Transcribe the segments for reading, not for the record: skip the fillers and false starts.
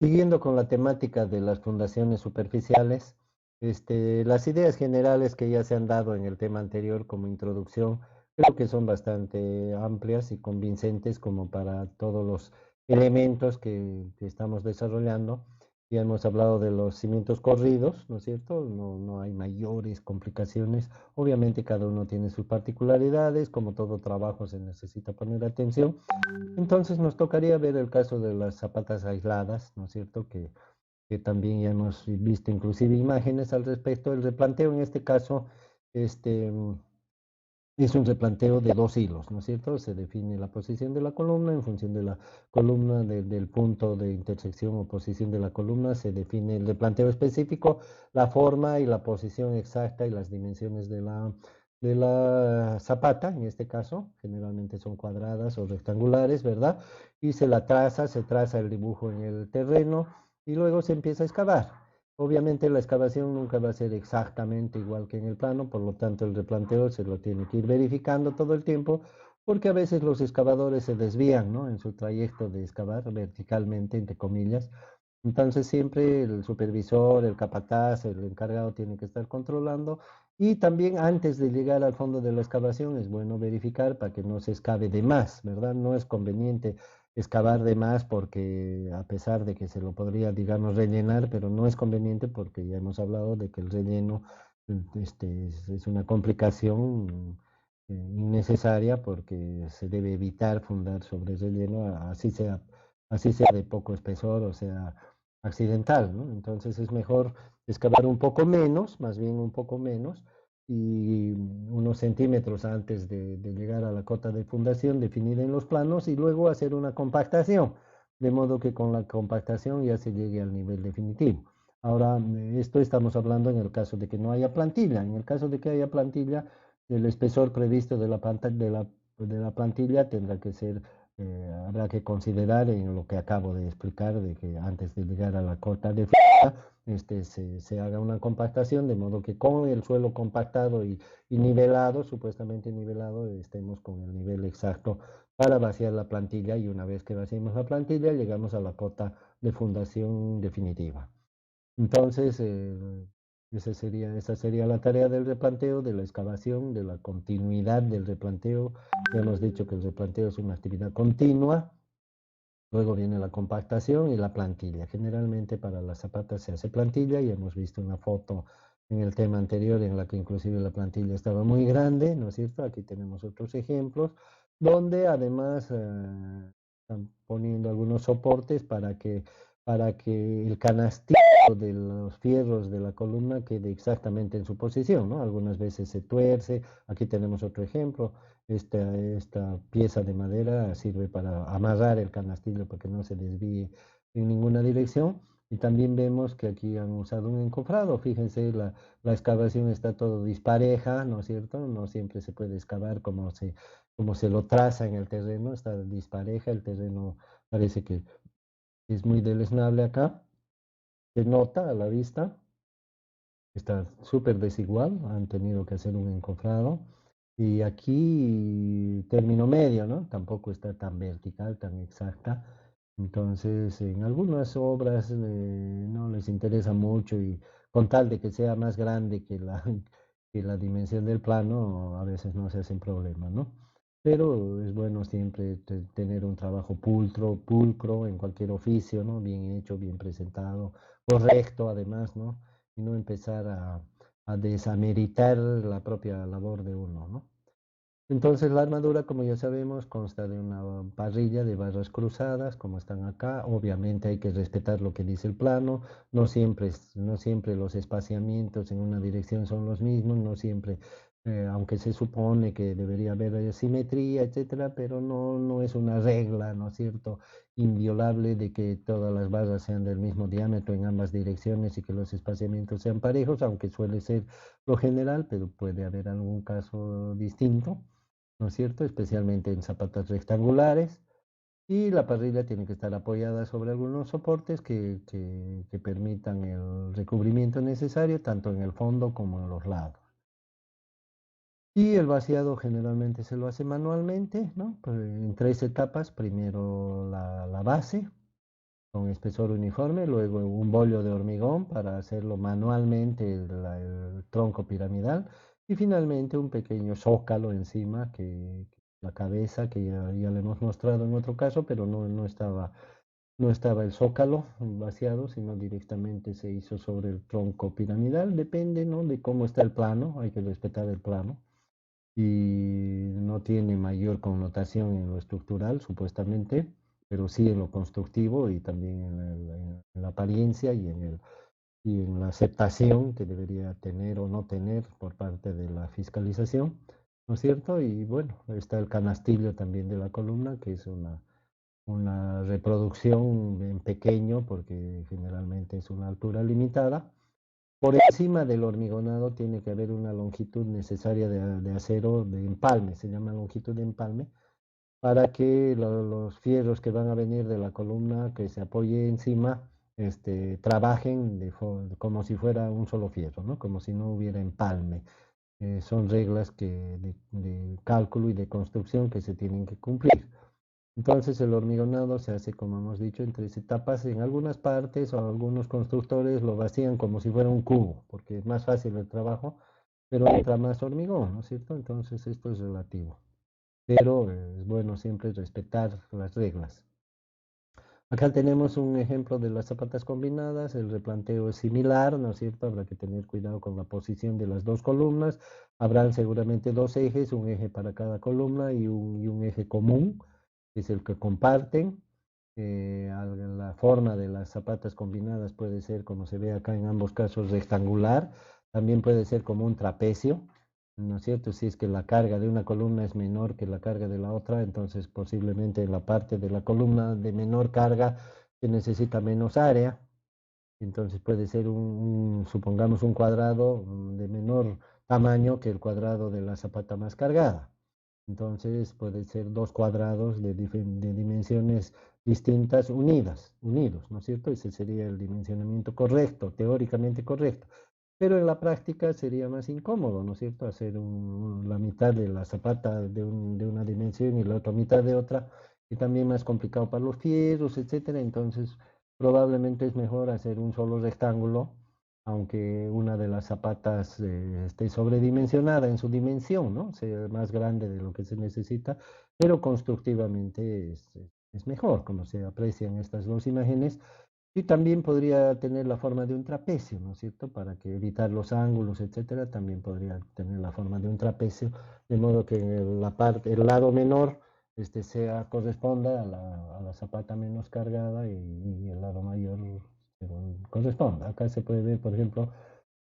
Siguiendo con la temática de las fundaciones superficiales, las ideas generales que ya se han dado en el tema anterior como introducción, creo que son bastante amplias y convincentes como para todos los elementos que estamos desarrollando. Ya hemos hablado de los cimientos corridos, ¿no es cierto? No, no hay mayores complicaciones. Obviamente cada uno tiene sus particularidades, como todo trabajo se necesita poner atención. Entonces nos tocaría ver el caso de las zapatas aisladas, ¿no es cierto? Que también ya hemos visto inclusive imágenes al respecto. El replanteo en este caso este, es un replanteo de dos hilos, ¿no es cierto? Se define la posición de la columna en función de la columna, del punto de intersección o posición de la columna, se define el replanteo específico, la forma y la posición exacta y las dimensiones de la zapata, en este caso, generalmente son cuadradas o rectangulares, ¿verdad? Y se traza el dibujo en el terreno y luego se empieza a excavar. Obviamente la excavación nunca va a ser exactamente igual que en el plano, por lo tanto el replanteo se lo tiene que ir verificando todo el tiempo, porque a veces los excavadores se desvían, ¿no? En su trayecto de excavar verticalmente, entre comillas. Entonces siempre el supervisor, el capataz, el encargado tiene que estar controlando y también antes de llegar al fondo de la excavación es bueno verificar para que no se excave de más, ¿verdad? No es conveniente excavar de más porque a pesar de que se lo podría, digamos, rellenar, pero no es conveniente porque ya hemos hablado de que el relleno es una complicación innecesaria porque se debe evitar fundar sobre relleno, así sea de poco espesor, o sea accidental, ¿no? Entonces es mejor excavar un poco menos, más bien un poco menos, y unos centímetros antes de llegar a la cota de fundación definida en los planos y luego hacer una compactación, de modo que con la compactación ya se llegue al nivel definitivo. Ahora, esto estamos hablando en el caso de que no haya plantilla. En el caso de que haya plantilla, el espesor previsto de la plantilla tendrá que ser habrá que considerar en lo que acabo de explicar, de que antes de llegar a la cota de fibra, se haga una compactación, de modo que con el suelo compactado y nivelado, supuestamente nivelado, estemos con el nivel exacto para vaciar la plantilla y una vez que vaciemos la plantilla, llegamos a la cota de fundación definitiva. Entonces, esa sería la tarea del replanteo, de la excavación, de la continuidad del replanteo. Ya hemos dicho que el replanteo es una actividad continua. Luego viene la compactación y la plantilla. Generalmente para las zapatas se hace plantilla y hemos visto una foto en el tema anterior en la que inclusive la plantilla estaba muy grande, ¿no es cierto? Aquí tenemos otros ejemplos donde además están poniendo algunos soportes para que el canastito de los fierros de la columna quede exactamente en su posición, ¿no? Algunas veces se tuerce. Aquí tenemos otro ejemplo. Esta pieza de madera sirve para amarrar el canastillo para que no se desvíe en ninguna dirección. Y también vemos que aquí han usado un encofrado. Fíjense, la excavación está todo dispareja, ¿no es cierto? No siempre se puede excavar como se lo traza en el terreno, está dispareja. El terreno parece que es muy deleznable acá. Se nota a la vista, está súper desigual, han tenido que hacer un encofrado. Y aquí término medio, ¿no? Tampoco está tan vertical, tan exacta. Entonces, en algunas obras no les interesa mucho y con tal de que sea más grande que que la dimensión del plano, a veces no se hacen problemas, ¿no? Pero es bueno siempre tener un trabajo pulcro en cualquier oficio, ¿no? Bien hecho, bien presentado, correcto además, ¿no? Y no empezar a desameritar la propia labor de uno, ¿no? Entonces la armadura, como ya sabemos, consta de una parrilla de barras cruzadas, como están acá. Obviamente hay que respetar lo que dice el plano. No siempre los espaciamientos en una dirección son los mismos, no siempre, aunque se supone que debería haber simetría, etcétera, pero no, no es una regla, ¿no es cierto?, inviolable de que todas las barras sean del mismo diámetro en ambas direcciones y que los espaciamientos sean parejos, aunque suele ser lo general, pero puede haber algún caso distinto, ¿no es cierto? Especialmente en zapatas rectangulares. Y la parrilla tiene que estar apoyada sobre algunos soportes que permitan el recubrimiento necesario, tanto en el fondo como en los lados. Y el vaciado generalmente se lo hace manualmente, ¿no? Pues en tres etapas. Primero la base, con espesor uniforme, luego un bollo de hormigón para hacerlo manualmente el tronco piramidal y finalmente un pequeño zócalo encima que la cabeza que ya le hemos mostrado en otro caso, pero no estaba el zócalo vaciado, sino directamente se hizo sobre el tronco piramidal. Depende, ¿no?, de cómo está el plano, hay que respetar el plano y no tiene mayor connotación en lo estructural, supuestamente, pero sí en lo constructivo y también en la apariencia y en la aceptación que debería tener o no tener por parte de la fiscalización, ¿no es cierto? Y bueno, está el canastillo también de la columna, que es una reproducción en pequeño, porque generalmente es una altura limitada. Por encima del hormigonado tiene que haber una longitud necesaria de acero de empalme, se llama longitud de empalme, para que los fierros que van a venir de la columna que se apoye encima trabajen como si fuera un solo fierro, ¿no? Como si no hubiera empalme. Son reglas de cálculo y de construcción que se tienen que cumplir. Entonces el hormigonado se hace, como hemos dicho, en tres etapas. En algunas partes o algunos constructores lo vacían como si fuera un cubo, porque es más fácil el trabajo, pero entra más hormigón, ¿no es cierto? Entonces esto es relativo. Pero es bueno siempre respetar las reglas. Acá tenemos un ejemplo de las zapatas combinadas. El replanteo es similar, ¿no es cierto? Habrá que tener cuidado con la posición de las dos columnas. Habrán seguramente dos ejes, un eje para cada columna y un eje común, que es el que comparten. La forma de las zapatas combinadas puede ser, como se ve acá en ambos casos, rectangular. También puede ser como un trapecio, ¿no es cierto? Si es que la carga de una columna es menor que la carga de la otra, entonces posiblemente en la parte de la columna de menor carga se necesita menos área. Entonces puede ser supongamos un cuadrado de menor tamaño que el cuadrado de la zapata más cargada. Entonces puede ser dos cuadrados de dimensiones distintas unidos, ¿no es cierto? Ese sería el dimensionamiento correcto, teóricamente correcto. Pero en la práctica sería más incómodo, ¿no es cierto? Hacer la mitad de la zapata de una dimensión y la otra mitad de otra, y también más complicado para los fierros, etcétera. Entonces, probablemente es mejor hacer un solo rectángulo, aunque una de las zapatas esté sobredimensionada en su dimensión, ¿no? Sea más grande de lo que se necesita, pero constructivamente es mejor, como se aprecian estas dos imágenes. Y también podría tener la forma de un trapecio, ¿no es cierto? Para que evitar los ángulos, etcétera, también podría tener la forma de un trapecio, de modo que el lado menor corresponda a la zapata menos cargada y el lado mayor corresponda. Acá se puede ver, por ejemplo,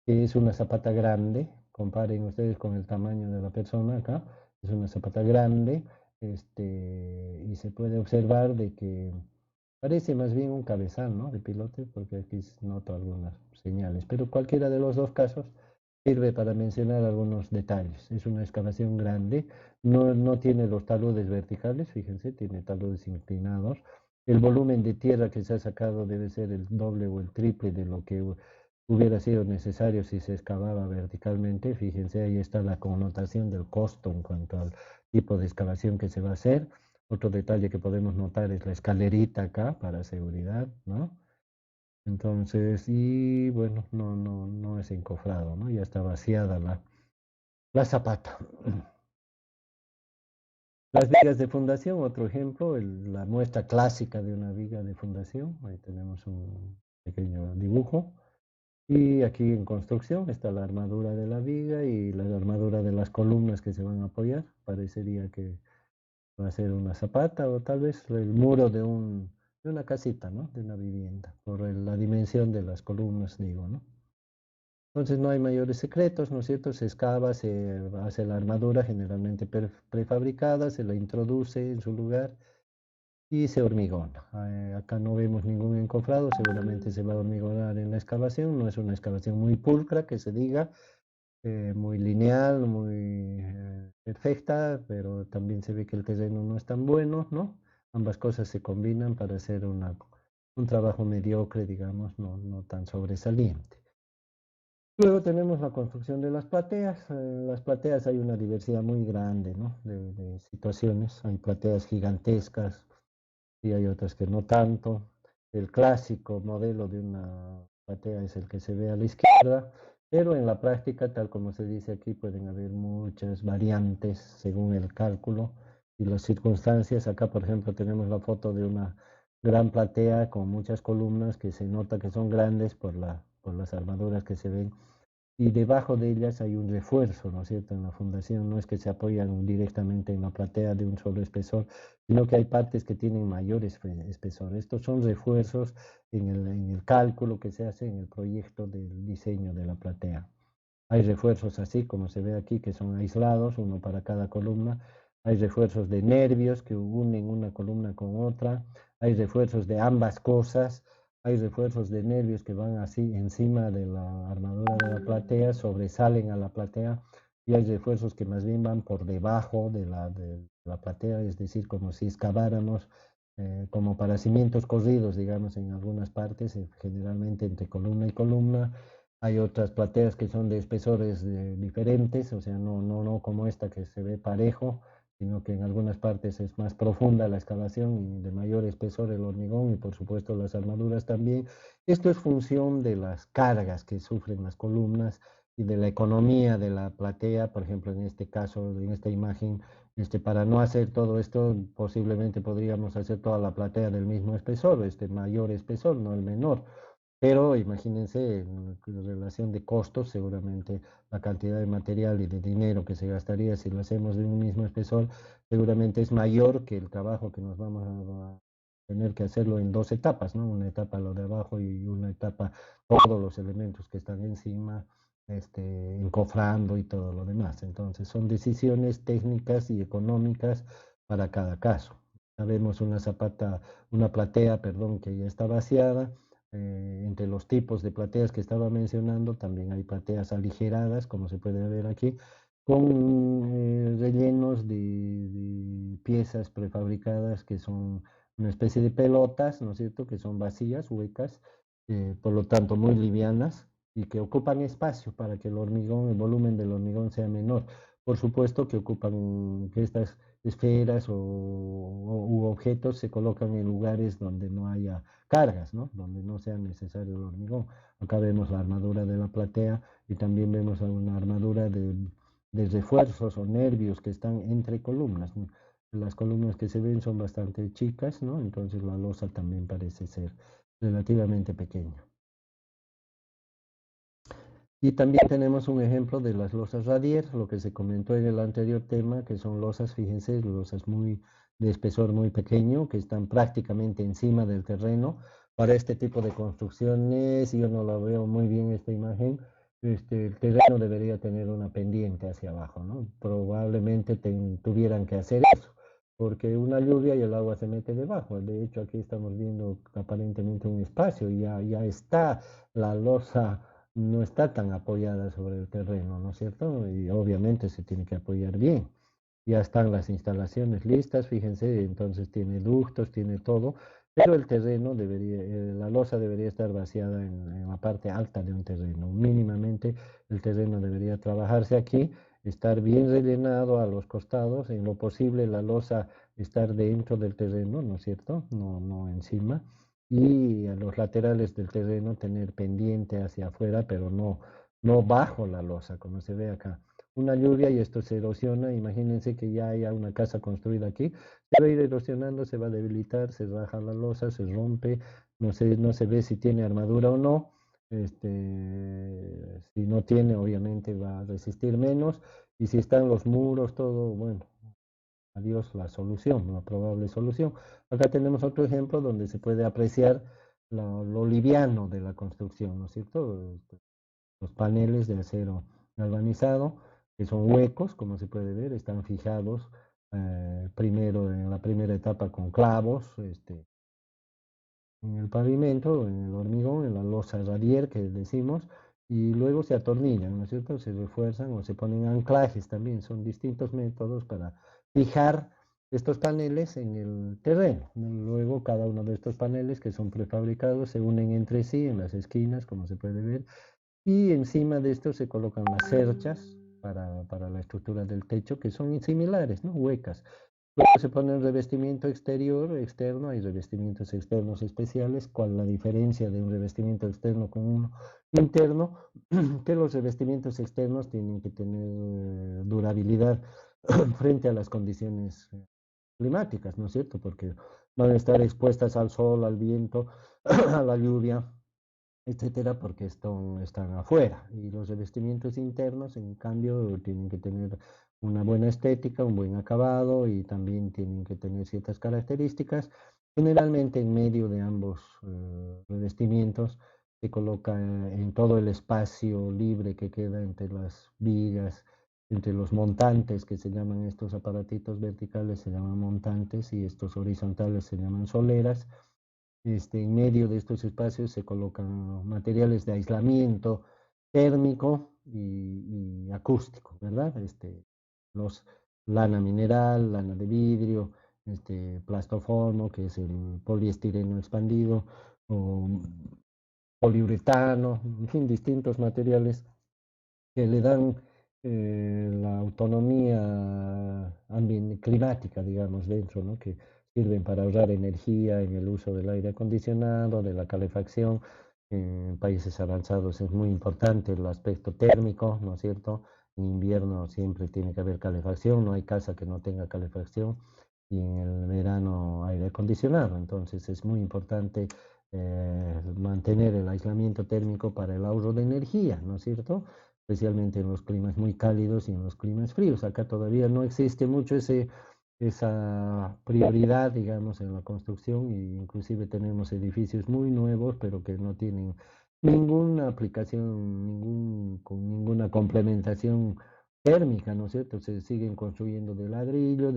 que es una zapata grande. Comparen ustedes con el tamaño de la persona acá. Es una zapata grande, y se puede observar de que parece más bien un cabezal, ¿no?, de pilote, porque aquí noto algunas señales. Pero cualquiera de los dos casos sirve para mencionar algunos detalles. Es una excavación grande, no tiene los taludes verticales, fíjense, tiene taludes inclinados. El volumen de tierra que se ha sacado debe ser el doble o el triple de lo que hubiera sido necesario si se excavaba verticalmente. Fíjense, ahí está la connotación del costo en cuanto al tipo de excavación que se va a hacer. Otro detalle que podemos notar es la escalerita acá para seguridad, ¿no? Entonces, y bueno, no es encofrado, ¿no? Ya está vaciada la zapata. Las vigas de fundación, otro ejemplo, la muestra clásica de una viga de fundación. Ahí tenemos un pequeño dibujo. Y aquí en construcción está la armadura de la viga y la armadura de las columnas que se van a apoyar. Parecería que va a ser una zapata o tal vez el muro de una casita, ¿no? De una vivienda, por la dimensión de las columnas, digo, ¿no? Entonces no hay mayores secretos, ¿no es cierto? Se excava, se hace la armadura generalmente prefabricada, se la introduce en su lugar y se hormigona. Acá no vemos ningún encofrado, seguramente se va a hormigonar en la excavación, no es una excavación muy pulcra, que se diga, muy lineal, muy perfecta, pero también se ve que el terreno no es tan bueno, ¿no? Ambas cosas se combinan para hacer un trabajo mediocre, digamos, no tan sobresaliente. Luego tenemos la construcción de las plateas. En las plateas hay una diversidad muy grande, ¿no?, de situaciones. Hay plateas gigantescas y hay otras que no tanto. el clásico modelo de una platea es el que se ve a la izquierda, pero en la práctica, tal como se dice aquí, pueden haber muchas variantes según el cálculo y las circunstancias. Acá, por ejemplo, tenemos la foto de una gran platea con muchas columnas que se nota que son grandes por las armaduras que se ven y debajo de ellas hay un refuerzo, ¿no es cierto? En la fundación no es que se apoyan directamente en la platea de un solo espesor, sino que hay partes que tienen mayor espesor. Estos son refuerzos en el cálculo que se hace en el proyecto del diseño de la platea. Hay refuerzos así, como se ve aquí, que son aislados, uno para cada columna. Hay refuerzos de nervios que unen una columna con otra. Hay refuerzos de ambas cosas. Hay refuerzos de nervios que van así encima de la armadura de la platea, sobresalen a la platea. Y hay refuerzos que más bien van por debajo de la platea, es decir, como si excaváramos como para cimientos corridos, digamos, en algunas partes, generalmente entre columna y columna. Hay otras plateas que son de espesores diferentes, o sea, no como esta que se ve parejo, sino que en algunas partes es más profunda la excavación y de mayor espesor el hormigón y por supuesto las armaduras también. Esto es función de las cargas que sufren las columnas y de la economía de la platea, por ejemplo, en este caso, en esta imagen, para no hacer todo esto, posiblemente podríamos hacer toda la platea del mismo espesor, este mayor espesor, no el menor. Pero imagínense, en relación de costos, seguramente la cantidad de material y de dinero que se gastaría si lo hacemos de un mismo espesor, seguramente es mayor que el trabajo que nos vamos a tener que hacerlo en dos etapas, ¿no? Una etapa lo de abajo y una etapa todos los elementos que están encima, encofrando y todo lo demás. Entonces, son decisiones técnicas y económicas para cada caso. Sabemos una platea, perdón, que ya está vaciada entre los tipos de plateas que estaba mencionando, también hay plateas aligeradas, como se puede ver aquí, con rellenos de piezas prefabricadas que son una especie de pelotas, ¿no es cierto?, que son vacías, huecas, por lo tanto muy livianas y que ocupan espacio para que el hormigón, el volumen del hormigón sea menor. Por supuesto que ocupan que estas esferas u objetos se colocan en lugares donde no haya cargas, ¿no? Donde no sea necesario el hormigón. Acá vemos la armadura de la platea y también vemos una armadura de refuerzos o nervios que están entre columnas, ¿no? Las columnas que se ven son bastante chicas, ¿no? Entonces la losa también parece ser relativamente pequeña. Y también tenemos un ejemplo de las losas radier, lo que se comentó en el anterior tema, que son losas, fíjense, losas de espesor muy pequeño, que están prácticamente encima del terreno. Para este tipo de construcciones, yo no la veo muy bien esta imagen, el terreno debería tener una pendiente hacia abajo, ¿no? Probablemente tuvieran que hacer eso, porque una lluvia y el agua se mete debajo. De hecho, aquí estamos viendo aparentemente un espacio, ya está la losa no está tan apoyada sobre el terreno, ¿no es cierto? Y obviamente se tiene que apoyar bien. Ya están las instalaciones listas, fíjense, entonces tiene ductos, tiene todo, pero el terreno la losa debería estar vaciada en la parte alta de un terreno. Mínimamente el terreno debería trabajarse aquí, estar bien rellenado a los costados, en lo posible la losa estar dentro del terreno, ¿no es cierto? No encima y a los laterales del terreno tener pendiente hacia afuera, pero no bajo la losa, como se ve acá. Una lluvia y esto se erosiona, imagínense que ya haya una casa construida aquí, se va a ir erosionando, se va a debilitar, se raja la losa, se rompe, no se ve si tiene armadura o no. Si no tiene, obviamente va a resistir menos, y si están los muros, todo, bueno, adiós la solución, la probable solución. Acá tenemos otro ejemplo donde se puede apreciar lo liviano de la construcción, ¿no es cierto? Los paneles de acero galvanizado, que son huecos, como se puede ver, están fijados primero en la primera etapa con clavos, en el pavimento, en el hormigón, en la losa radier que decimos, y luego se atornillan, ¿no es cierto? Se refuerzan o se ponen anclajes también, son distintos métodos para fijar estos paneles en el terreno. Luego cada uno de estos paneles que son prefabricados se unen entre sí en las esquinas, como se puede ver, y encima de esto se colocan las cerchas para la estructura del techo, que son similares, ¿no? Huecas. Luego se pone el revestimiento exterior, externo, hay revestimientos externos especiales. ¿Cuál la diferencia de un revestimiento externo con uno interno? Que los revestimientos externos tienen que tener durabilidad frente a las condiciones climáticas, ¿no es cierto? Porque van a estar expuestas al sol, al viento, a la lluvia, etcétera, porque están afuera. Y los revestimientos internos, en cambio, tienen que tener una buena estética, un buen acabado y también tienen que tener ciertas características. Generalmente en medio de ambos revestimientos se coloca en todo el espacio libre que queda entre las vigas, entre los montantes, que se llaman estos aparatitos verticales, se llaman montantes, y estos horizontales se llaman soleras. En medio de estos espacios se colocan materiales de aislamiento térmico y acústico, ¿verdad? Los, lana mineral, lana de vidrio, plastoformo, que es el poliestireno expandido, o poliuretano, en fin, distintos materiales que le dan la autonomía climática, digamos, dentro, ¿no? Que sirven para ahorrar energía en el uso del aire acondicionado, de la calefacción. En países avanzados es muy importante el aspecto térmico, ¿no es cierto? En invierno siempre tiene que haber calefacción, no hay casa que no tenga calefacción, y en el verano aire acondicionado. Entonces es muy importante mantener el aislamiento térmico para el ahorro de energía, ¿no es cierto? Especialmente en los climas muy cálidos y en los climas fríos. Acá todavía no existe mucho esa prioridad, digamos, en la construcción, e inclusive tenemos edificios muy nuevos, pero que no tienen ninguna aplicación, con ninguna complementación térmica, ¿no es cierto? Se siguen construyendo de ladrillo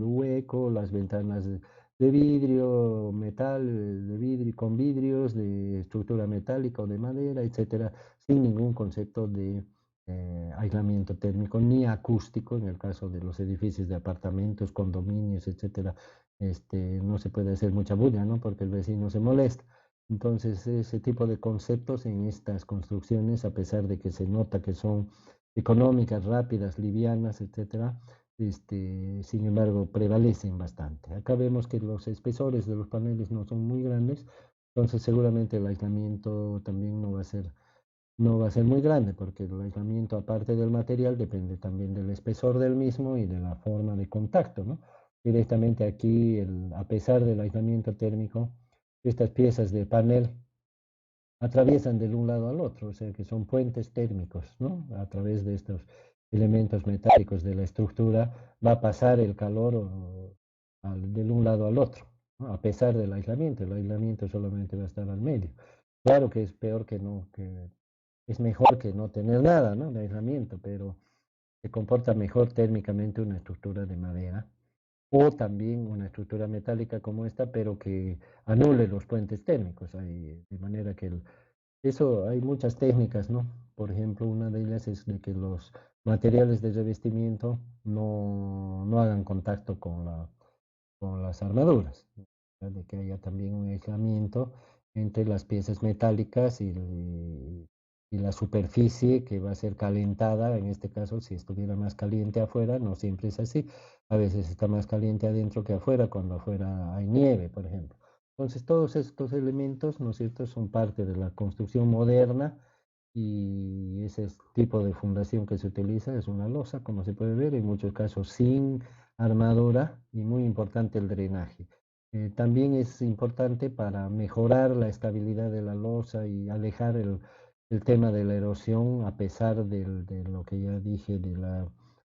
hueco, las ventanas de vidrio, metal, de vidrio, con vidrios, de estructura metálica o de madera, etcétera, sin ningún concepto de aislamiento térmico ni acústico. En el caso de los edificios de apartamentos, condominios, etcétera, no se puede hacer mucha bulla, ¿no? Porque el vecino se molesta. Entonces, ese tipo de conceptos en estas construcciones, a pesar de que se nota que son económicas, rápidas, livianas, etcétera, sin embargo, prevalecen bastante. Acá vemos que los espesores de los paneles no son muy grandes, entonces seguramente el aislamiento también no va a ser muy grande, porque el aislamiento, aparte del material, depende también del espesor del mismo y de la forma de contacto, ¿no? Directamente aquí, a pesar del aislamiento térmico, estas piezas de panel atraviesan de un lado al otro, o sea que son puentes térmicos, ¿no? A través de estos elementos metálicos de la estructura va a pasar el calor de un lado al otro, ¿no? A pesar del aislamiento, el aislamiento solamente va a estar al medio. Claro que es peor que no, que es mejor que no tener nada, ¿no? De aislamiento, pero se comporta mejor térmicamente una estructura de madera o también una estructura metálica como esta, pero que anule los puentes térmicos, de manera que eso hay muchas técnicas, ¿no? Por ejemplo, una de ellas es de que los materiales de revestimiento no hagan contacto con las armaduras, ¿no? De que haya también un aislamiento entre las piezas metálicas y la superficie que va a ser calentada. En este caso, si estuviera más caliente afuera, no siempre es así. A veces está más caliente adentro que afuera, cuando afuera hay nieve, por ejemplo. Entonces, todos estos elementos, ¿no es cierto?, son parte de la construcción moderna, y ese tipo de fundación que se utiliza es una losa, como se puede ver, en muchos casos sin armadura, y muy importante el drenaje. También es importante para mejorar la estabilidad de la losa y alejar el tema de la erosión, a pesar de lo que ya dije, de la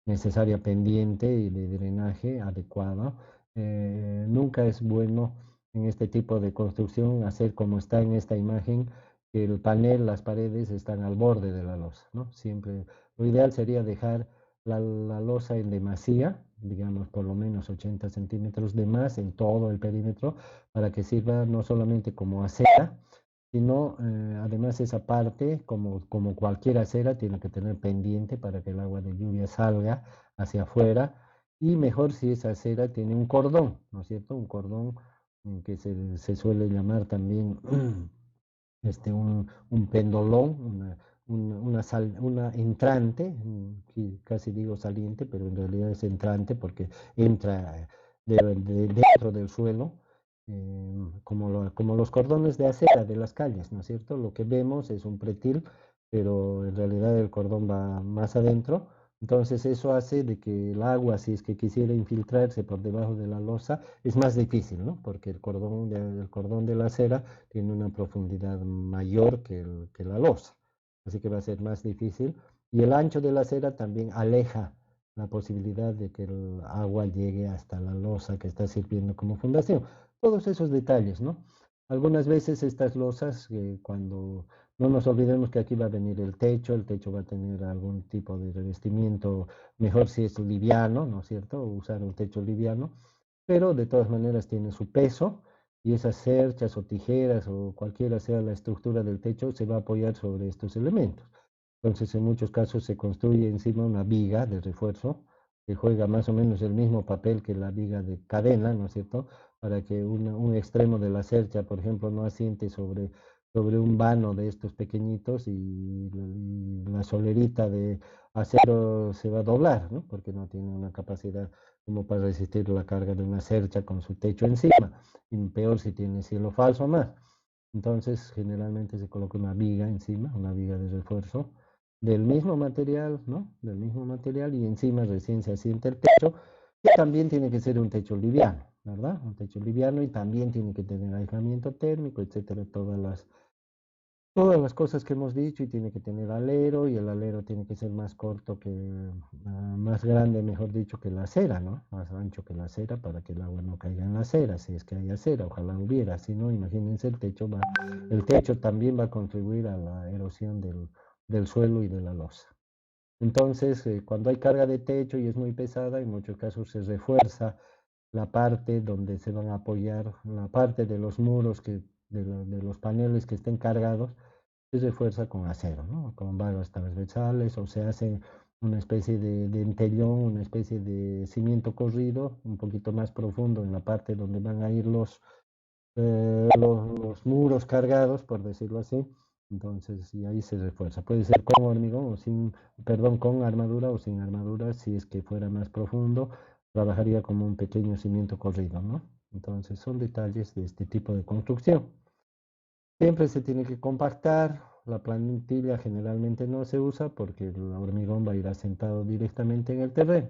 necesaria pendiente y de drenaje adecuado. Nunca es bueno en este tipo de construcción hacer como está en esta imagen, que el panel, las paredes están al borde de la losa, ¿no? Siempre, lo ideal sería dejar la losa en demasía, digamos por lo menos 80 centímetros de más en todo el perímetro, para que sirva no solamente como acera, sino además esa parte, como cualquier acera, tiene que tener pendiente para que el agua de lluvia salga hacia afuera, y mejor si esa acera tiene un cordón, ¿no es cierto? Un cordón que se suele llamar también un pendolón, una entrante, casi digo saliente, pero en realidad es entrante porque entra dentro del suelo, como los cordones de acera de las calles, ¿no es cierto? Lo que vemos es un pretil, pero en realidad el cordón va más adentro. Entonces eso hace de que el agua, si es que quisiera infiltrarse por debajo de la losa, es más difícil, ¿no? Porque el cordón de la acera tiene una profundidad mayor que la losa. Así que va a ser más difícil. Y el ancho de la acera también aleja la posibilidad de que el agua llegue hasta la losa que está sirviendo como fundación. Todos esos detalles, ¿no? Algunas veces estas losas, cuando no nos olvidemos que aquí va a venir el techo va a tener algún tipo de revestimiento, mejor si es liviano, ¿no es cierto? Usar un techo liviano, pero de todas maneras tiene su peso y esas cerchas o tijeras o cualquiera sea la estructura del techo se va a apoyar sobre estos elementos. Entonces, en muchos casos se construye encima una viga de refuerzo que juega más o menos el mismo papel que la viga de cadena, ¿no es cierto? Para que un extremo de la cercha, por ejemplo, no asiente sobre un vano de estos pequeñitos y la solerita de acero se va a doblar, ¿no? Porque no tiene una capacidad como para resistir la carga de una cercha con su techo encima. Y peor si tiene cielo falso más. Entonces, generalmente se coloca una viga encima, una viga de refuerzo del mismo material, ¿no? Del mismo material y encima recién se asienta el techo, que también tiene que ser un techo liviano, ¿verdad? Un techo liviano y también tiene que tener aislamiento térmico, etcétera, todas las cosas que hemos dicho y tiene que tener alero y el alero tiene que ser más corto más grande, mejor dicho, que la acera, ¿no? Más ancho que la acera para que el agua no caiga en la acera, si es que hay acera, ojalá hubiera, si no, imagínense el techo también va a contribuir a la erosión del suelo y de la losa. Entonces, cuando hay carga de techo y es muy pesada, en muchos casos se refuerza la parte donde se van a apoyar, la parte de los muros de los paneles que estén cargados, se refuerza con acero, ¿no? Con barras transversales o se hace una especie de entellón, una especie de cimiento corrido, un poquito más profundo en la parte donde van a ir los muros cargados, por decirlo así. Entonces, y ahí se refuerza. Puede ser con hormigón o sin, perdón, con armadura o sin armadura. Si es que fuera más profundo, trabajaría como un pequeño cimiento corrido, ¿no? Entonces, son detalles de este tipo de construcción. Siempre se tiene que compactar. La plantilla generalmente no se usa porque el hormigón va a ir asentado directamente en el terreno.